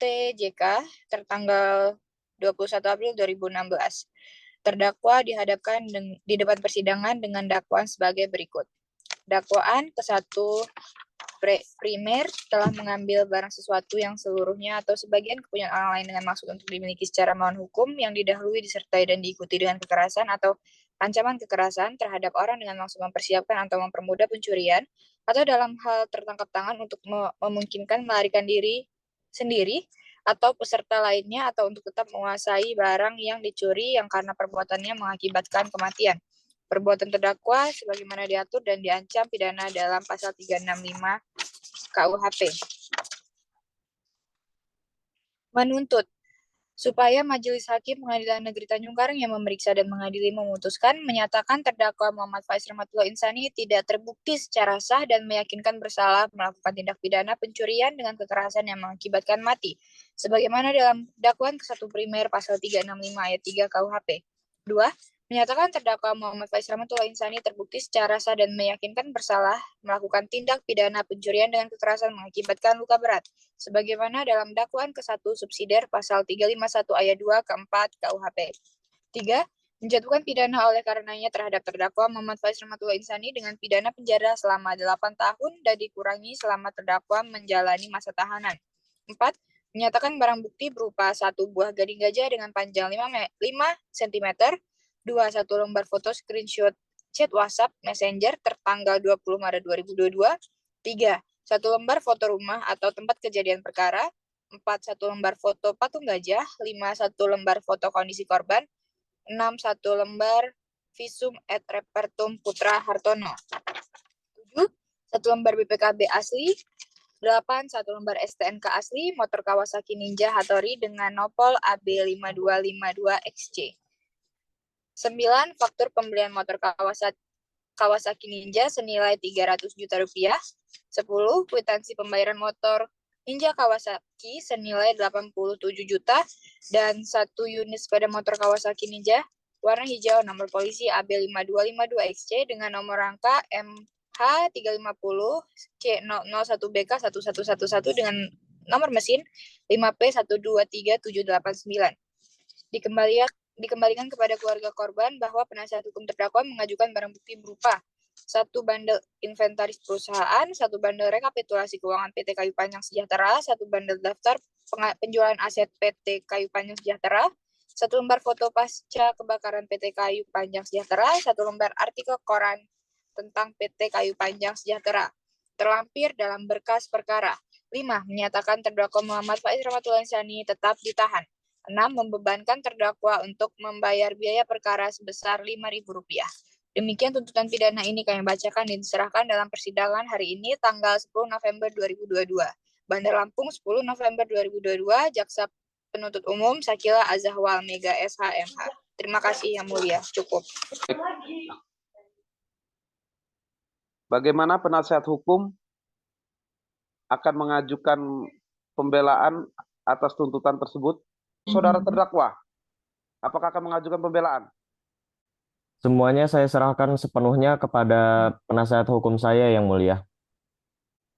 TJK tertanggal 21 April 2016. Terdakwa dihadapkan di depan persidangan dengan dakwaan sebagai berikut. Dakwaan ke-1, primer telah mengambil barang sesuatu yang seluruhnya atau sebagian kepunyaan orang lain dengan maksud untuk dimiliki secara melawan hukum yang didahului, disertai dan diikuti dengan kekerasan atau ancaman kekerasan terhadap orang dengan maksud mempersiapkan atau mempermudah pencurian atau dalam hal tertangkap tangan untuk memungkinkan melarikan diri sendiri atau peserta lainnya atau untuk tetap menguasai barang yang dicuri yang karena perbuatannya mengakibatkan kematian. Perbuatan terdakwa sebagaimana diatur dan diancam pidana dalam pasal 365 KUHP. Menuntut supaya Majelis Hakim Pengadilan Negeri Tanjung Karang yang memeriksa dan mengadili memutuskan menyatakan terdakwa Muhammad Faiz Rahmatullah Insani tidak terbukti secara sah dan meyakinkan bersalah melakukan tindak pidana pencurian dengan kekerasan yang mengakibatkan mati, sebagaimana dalam dakwaan ke-1 primer pasal 365 ayat 3 KUHP. 2. Menyatakan terdakwa Muhammad Faiz Rahmatullah Insani terbukti secara sah dan meyakinkan bersalah melakukan tindak pidana pencurian dengan kekerasan mengakibatkan luka berat, sebagaimana dalam dakwaan ke-1 subsidiar pasal 351 ayat 2 ke-4 KUHP. 3. Menjatuhkan pidana oleh karenanya terhadap terdakwa Muhammad Faiz Rahmatullah Insani dengan pidana penjara selama 8 tahun dan dikurangi selama terdakwa menjalani masa tahanan. 4. Menyatakan barang bukti berupa 1 buah gading gajah dengan panjang 5 cm, 2. 1 lembar foto screenshot chat WhatsApp Messenger tertanggal 20 Maret 2022, 3. 1 lembar foto rumah atau tempat kejadian perkara, 4. 1 lembar foto patung gajah, 5. 1 lembar foto kondisi korban, 6. 1 lembar visum et repertum Putra Hartono, 7. 1 lembar BPKB asli, 8. 1 lembar STNK asli motor Kawasaki Ninja Hattori dengan nopol AB5252XC. 9. Faktur pembelian motor Kawasaki Ninja senilai 300 juta rupiah. 10. Kwitansi pembayaran motor Ninja Kawasaki senilai 87 juta dan 1 unit sepeda motor Kawasaki Ninja warna hijau nomor polisi AB5252XC dengan nomor rangka MH350C001BK1111 dengan nomor mesin 5P123789. Dikembalikan kepada keluarga korban bahwa penasihat hukum terdakwa mengajukan barang bukti berupa 1 bandel inventaris perusahaan, 1 bandel rekapitulasi keuangan PT Kayu Panjang Sejahtera, 1 bandel daftar penjualan aset PT Kayu Panjang Sejahtera, 1 lembar foto pasca kebakaran PT Kayu Panjang Sejahtera, 1 lembar artikel koran tentang PT Kayu Panjang Sejahtera, terlampir dalam berkas perkara. 5. Menyatakan terdakwa Muhammad Faiz Rahmatullah Insani tetap ditahan. 6. Membebankan terdakwa untuk membayar biaya perkara sebesar Rp5.000. Demikian tuntutan pidana ini kami bacakan dan diserahkan dalam persidangan hari ini tanggal 10 November 2022. Bandar Lampung 10 November 2022, Jaksa Penuntut Umum Sakila Azahwal Mega SHMH. Terima kasih Yang Mulia. Cukup. Bagaimana penasihat hukum akan mengajukan pembelaan atas tuntutan tersebut? Saudara terdakwa, apakah akan mengajukan pembelaan? Semuanya saya serahkan sepenuhnya kepada penasihat hukum saya, Yang Mulia.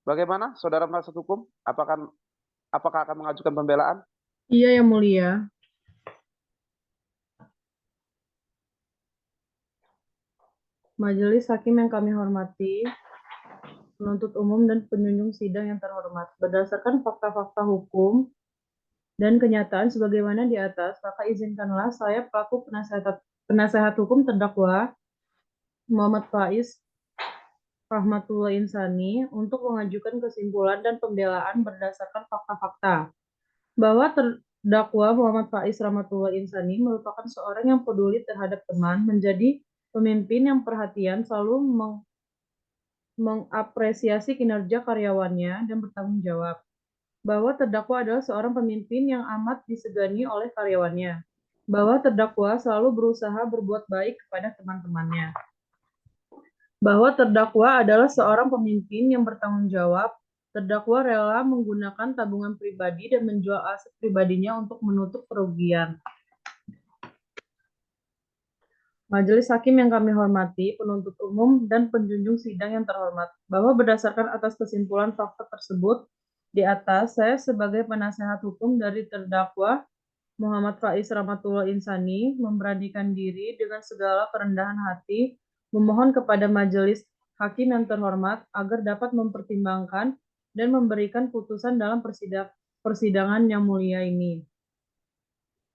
Bagaimana, saudara penasihat hukum? Apakah akan mengajukan pembelaan? Iya, Yang Mulia. Majelis Hakim yang kami hormati, penuntut umum dan penjunjung sidang yang terhormat, berdasarkan fakta-fakta hukum dan kenyataan sebagaimana di atas, maka izinkanlah saya pelaku penasehat hukum terdakwa Muhammad Faiz Rahmatullah Insani untuk mengajukan kesimpulan dan pembelaan berdasarkan fakta-fakta bahwa terdakwa Muhammad Faiz Rahmatullah Insani merupakan seorang yang peduli terhadap teman, menjadi pemimpin yang perhatian, selalu mengapresiasi kinerja karyawannya dan bertanggung jawab. Bahwa terdakwa adalah seorang pemimpin yang amat disegani oleh karyawannya, bahwa terdakwa selalu berusaha berbuat baik kepada teman-temannya, bahwa terdakwa adalah seorang pemimpin yang bertanggung jawab. Terdakwa rela menggunakan tabungan pribadi dan menjual aset pribadinya untuk menutup kerugian. Majelis Hakim yang kami hormati, penuntut umum, dan penjunjung sidang yang terhormat, bahwa berdasarkan atas kesimpulan fakta tersebut, di atas saya sebagai penasehat hukum dari terdakwa Muhammad Faiz Rahmatullah Insani memberanikan diri dengan segala kerendahan hati memohon kepada Majelis Hakim yang terhormat agar dapat mempertimbangkan dan memberikan putusan dalam persidangan yang mulia ini.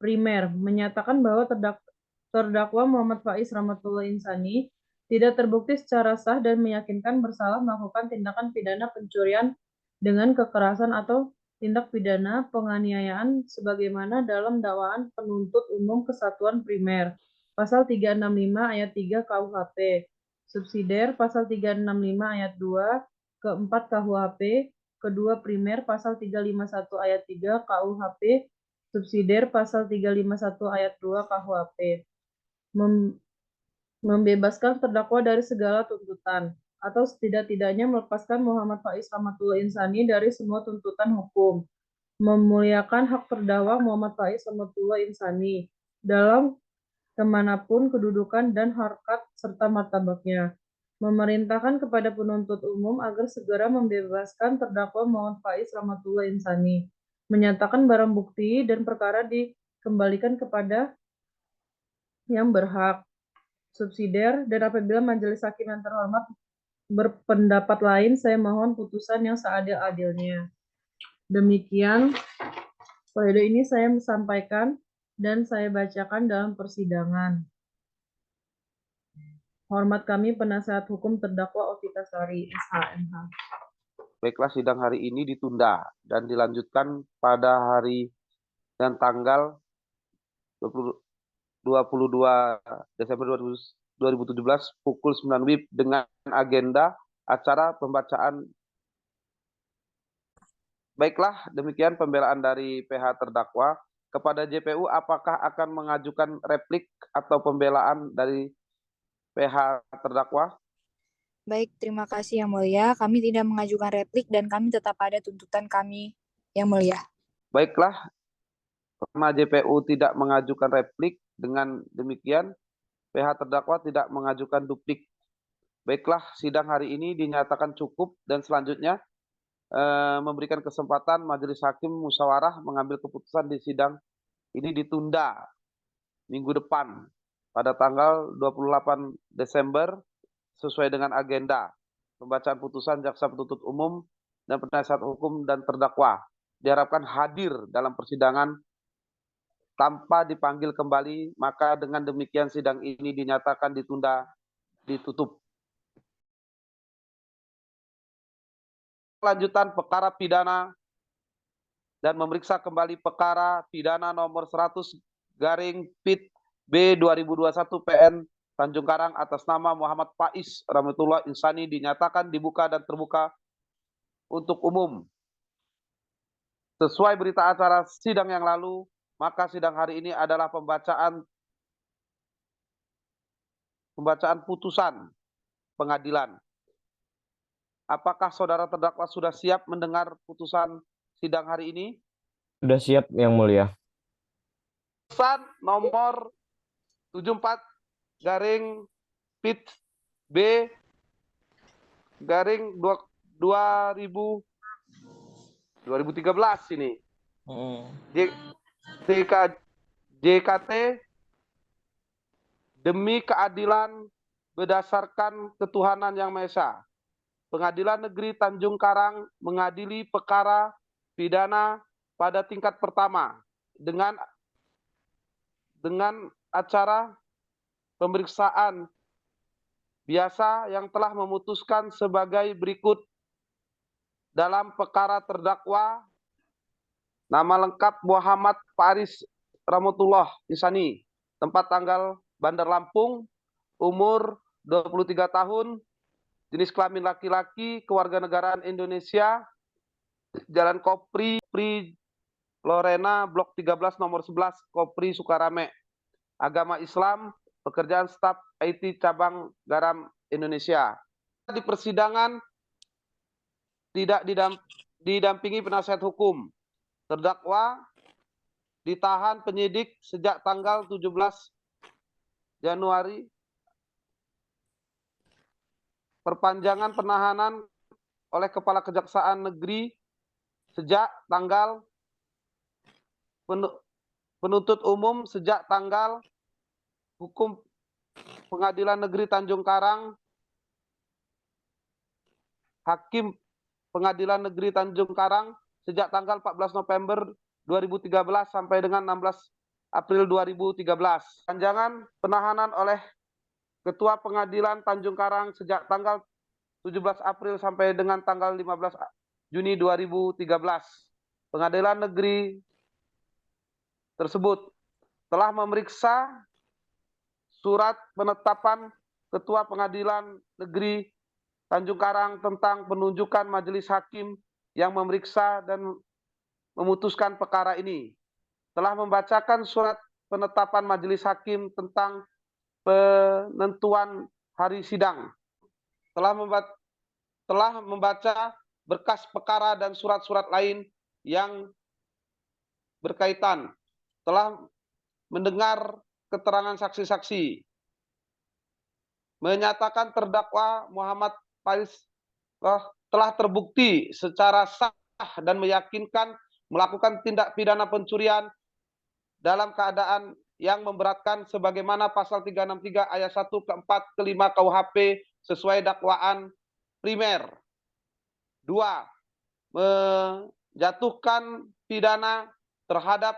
Primer, menyatakan bahwa terdakwa Muhammad Faiz Rahmatullah Insani tidak terbukti secara sah dan meyakinkan bersalah melakukan tindakan pidana pencurian dengan kekerasan atau tindak pidana penganiayaan sebagaimana dalam dakwaan penuntut umum Kesatuan Primer, pasal 365 ayat 3 KUHP, subsidiar pasal 365 ayat 2 ke-4 KUHP, kedua primer pasal 351 ayat 3 KUHP, subsidiar pasal 351 ayat 2 KUHP. Membebaskan terdakwa dari segala tuntutan, atau setidak-tidaknya melepaskan Muhammad Faiz Rahmatullah Insani dari semua tuntutan hukum, memuliakan hak terdakwa Muhammad Faiz Rahmatullah Insani dalam kemanapun kedudukan dan harkat serta martabatnya, memerintahkan kepada penuntut umum agar segera membebaskan terdakwa Muhammad Faiz Rahmatullah Insani, menyatakan barang bukti dan perkara dikembalikan kepada yang berhak. Subsidiar, dan apabila Majelis Hakim yang terhormat berpendapat lain, saya mohon putusan yang seadil-adilnya. Demikian pledoi ini saya sampaikan dan saya bacakan dalam persidangan. Hormat kami penasehat hukum terdakwa Ovita Sari, SHMH. Baiklah, sidang hari ini ditunda dan dilanjutkan pada hari dan tanggal 22 Desember 2017 pukul 9 WIB dengan agenda acara pembacaan. Baiklah, demikian pembelaan dari PH terdakwa. Kepada JPU, apakah akan mengajukan replik atau pembelaan dari PH terdakwa? Baik, terima kasih Yang Mulia. Kami tidak mengajukan replik dan kami tetap pada tuntutan kami, Yang Mulia. Baiklah, karena JPU tidak mengajukan replik, dengan demikian PH terdakwa tidak mengajukan duplik. Baiklah, sidang hari ini dinyatakan cukup dan selanjutnya memberikan kesempatan Majelis Hakim musyawarah mengambil keputusan di sidang ini ditunda minggu depan pada tanggal 28 Desember sesuai dengan agenda pembacaan putusan jaksa penuntut umum dan penasihat hukum dan terdakwa diharapkan hadir dalam persidangan tanpa dipanggil kembali, maka dengan demikian sidang ini dinyatakan ditunda, ditutup. Lanjutan perkara pidana dan memeriksa kembali perkara pidana nomor 100/PIT-B 2021 PN Tanjung Karang atas nama Muhammad Faiz Rahmatullah Insani dinyatakan dibuka dan terbuka untuk umum. Sesuai berita acara sidang yang lalu, maka sidang hari ini adalah pembacaan putusan pengadilan. Apakah saudara terdakwa sudah siap mendengar putusan sidang hari ini? Sudah siap, Yang Mulia. Putusan nomor 74/PIT-B 2013 ini. JKT demi keadilan berdasarkan ketuhanan yang Maha Esa. Pengadilan Negeri Tanjung Karang mengadili perkara pidana pada tingkat pertama dengan acara pemeriksaan biasa yang telah memutuskan sebagai berikut. Dalam perkara terdakwa nama lengkap Muhammad Faiz Rahmatullah Insani, tempat tanggal Bandar Lampung, umur 23 tahun, jenis kelamin laki-laki, kewarganegaraan Indonesia, Jalan Kopri, Lorena, Blok 13, nomor 11, Kopri, Sukarame. Agama Islam, pekerjaan staf IT cabang garam Indonesia. Di persidangan tidak didampingi penasihat hukum. Terdakwa ditahan penyidik sejak tanggal 17 Januari. Perpanjangan penahanan oleh Kepala Kejaksaan Negeri sejak tanggal penuntut umum sejak tanggal hukum Pengadilan Negeri Tanjung Karang, Hakim Pengadilan Negeri Tanjung Karang sejak tanggal 14 November 2013 sampai dengan 16 April 2013. Panjangan penahanan oleh Ketua Pengadilan Tanjung Karang sejak tanggal 17 April sampai dengan tanggal 15 Juni 2013. Pengadilan Negeri tersebut telah memeriksa surat penetapan Ketua Pengadilan Negeri Tanjung Karang tentang penunjukan majelis hakim yang memeriksa dan memutuskan perkara ini. Telah membacakan surat penetapan majelis hakim tentang penentuan hari sidang. Telah membaca berkas perkara dan surat-surat lain yang berkaitan. Telah mendengar keterangan saksi-saksi. Menyatakan terdakwa Muhammad Faiz telah terbukti secara sah dan meyakinkan melakukan tindak pidana pencurian dalam keadaan yang memberatkan sebagaimana pasal 363 ayat 1 ke 4 ke 5 KUHP sesuai dakwaan primer. 2. Menjatuhkan pidana terhadap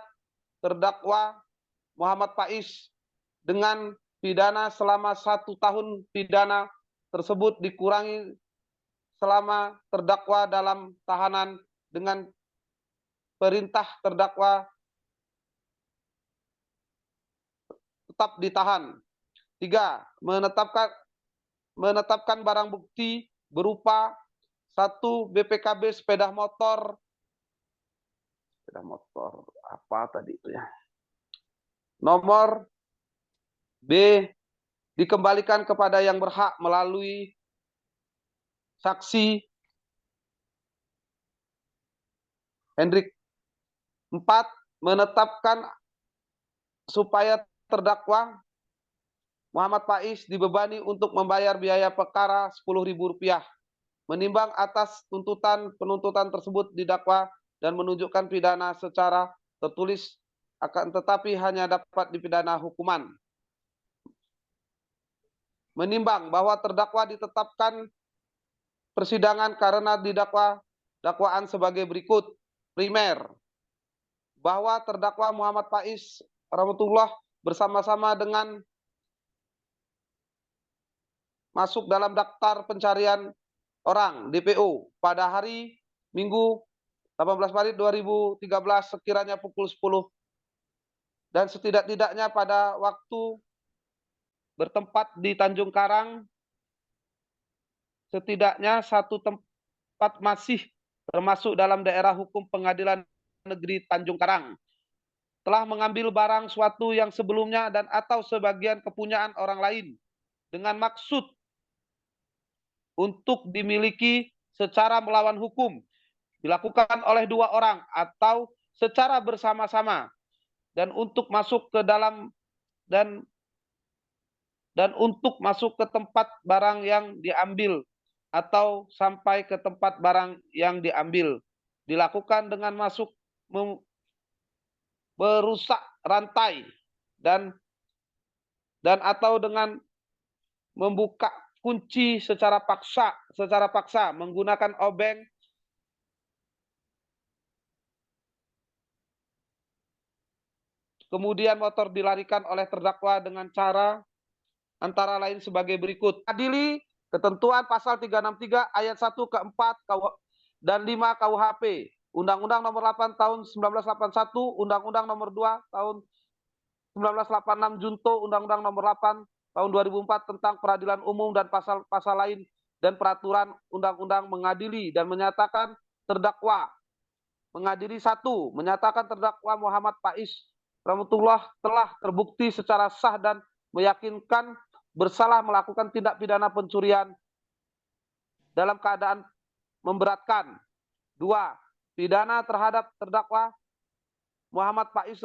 terdakwa Muhammad Faiz dengan pidana selama 1 tahun pidana tersebut dikurangi selama terdakwa dalam tahanan dengan perintah terdakwa tetap ditahan. 3. Menetapkan barang bukti berupa 1 BPKB sepeda motor apa tadi itu ya. Nomor B dikembalikan kepada yang berhak melalui saksi Hendrik. 4. Menetapkan supaya terdakwa Muhammad Faiz dibebani untuk membayar biaya perkara Rp10.000, menimbang atas penuntutan tersebut didakwa dan menunjukkan pidana secara tertulis akan tetapi hanya dapat dipidana hukuman. Menimbang bahwa terdakwa ditetapkan persidangan karena dakwaan sebagai berikut. Primer, bahwa terdakwa Muhammad Faiz rahmatullah bersama-sama dengan masuk dalam daftar pencarian orang DPO pada hari Minggu 18 Maret 2013 sekiranya pukul 10 dan setidak-tidaknya pada waktu bertempat di Tanjung Karang setidaknya 1 tempat masih termasuk dalam daerah hukum Pengadilan Negeri Tanjung Karang, telah mengambil barang suatu yang sebelumnya dan atau sebagian kepunyaan orang lain dengan maksud untuk dimiliki secara melawan hukum, dilakukan oleh 2 orang atau secara bersama-sama dan untuk masuk ke dalam dan untuk masuk ke tempat barang yang diambil atau sampai ke tempat barang yang diambil dilakukan dengan masuk merusak rantai dan atau dengan membuka kunci secara paksa menggunakan obeng kemudian motor dilarikan oleh terdakwa dengan cara antara lain sebagai berikut. Adili ketentuan pasal 363 ayat 1 ke 4 dan 5 KUHP, Undang-Undang Nomor 8 Tahun 1981, Undang-Undang Nomor 2 Tahun 1986 Junto, Undang-Undang Nomor 8 Tahun 2004 tentang Peradilan Umum dan pasal-pasal lain dan peraturan undang-undang mengadili dan menyatakan terdakwa mengadili 1, menyatakan terdakwa Muhammad Faiz rahmatullah telah terbukti secara sah dan meyakinkan bersalah melakukan tindak pidana pencurian dalam keadaan memberatkan. 2. Pidana terhadap terdakwa Muhammad Faiz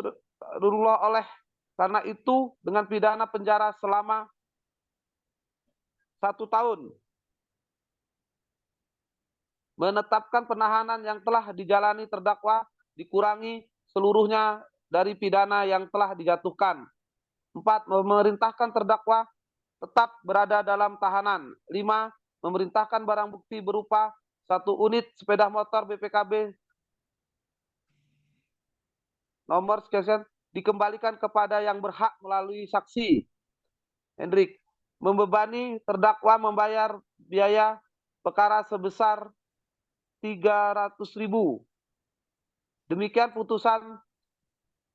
Nurullah oleh karena itu dengan pidana penjara selama 1 tahun. Menetapkan penahanan yang telah dijalani terdakwa dikurangi seluruhnya dari pidana yang telah dijatuhkan. 4. Memerintahkan terdakwa tetap berada dalam tahanan. 5. Memerintahkan barang bukti berupa 1 unit sepeda motor BPKB nomor sekian dikembalikan kepada yang berhak melalui saksi. Hendrik, membebani terdakwa membayar biaya perkara sebesar 300.000. Demikian putusan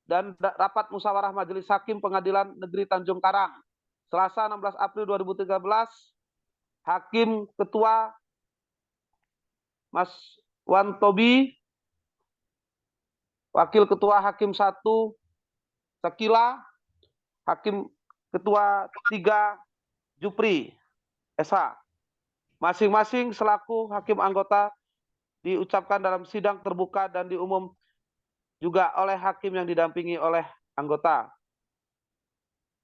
dan rapat musyawarah Majelis Hakim Pengadilan Negeri Tanjung Karang, Selasa 16 April 2013. Hakim Ketua Mas Wantobi, Wakil Ketua Hakim 1 Sakila, Hakim Ketua 3 Jupri SH. Masing-masing selaku hakim anggota diucapkan dalam sidang terbuka dan diumum juga oleh hakim yang didampingi oleh anggota.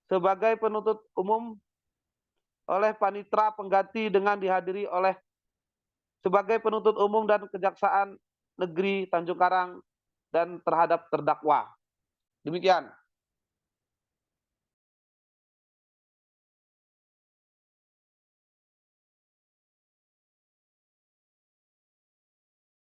Sebagai penuntut umum oleh panitera pengganti dengan dihadiri oleh sebagai penuntut umum dan Kejaksaan Negeri Tanjung Karang dan terhadap terdakwa. Demikian.